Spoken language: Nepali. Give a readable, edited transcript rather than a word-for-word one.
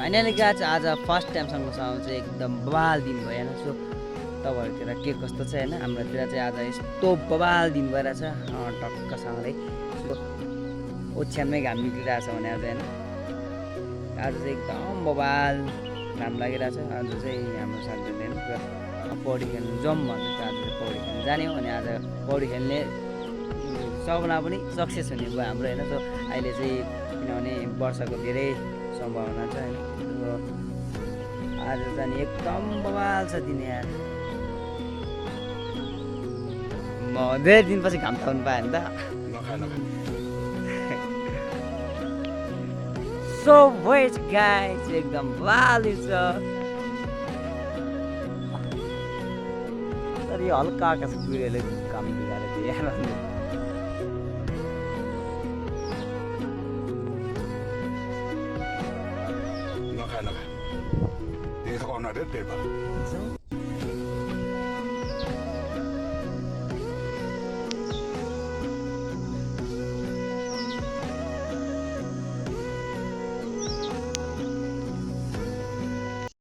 फाइनली गाइज आज फर्स्ट टाइमसँग चाहिँ एकदम बवाल दिन भयो होइन। सो तपाईँहरूतिर के कस्तो छ होइन, हाम्रोतिर चाहिँ आज यस्तो बवाल दिन भइरहेछ टक्कसँगले। सो ओछ्यानमै घाम निक्लिरहेछ भने आज होइन, आज चाहिँ एकदम बवाल घाम लागिरहेछ। आज चाहिँ हाम्रो साथीहरूले पुरा पौडी खेल्नु जाउँ भन्दै थियो। आज चाहिँ पौडी खेल्नु जाने हो अनि आज पौडी खेल्ने सपना पनि सक्सेस हुने भयो हाम्रो होइन। सो अहिले चाहिँ किनभने वर्षाको धेरै सम्भावना छ होइन। आज चाहिँ एकदम बवाल छ दिन यार। म धेरै दिनपछि घाम थाउनु पाएँ नि त। सो वेट गाइस एकदम बवाल छ। तर यो हल्का आकाश कुहिरोले काम बिगारेको थियो यार। Nakakalaka. Hindi sa corner din, di ba?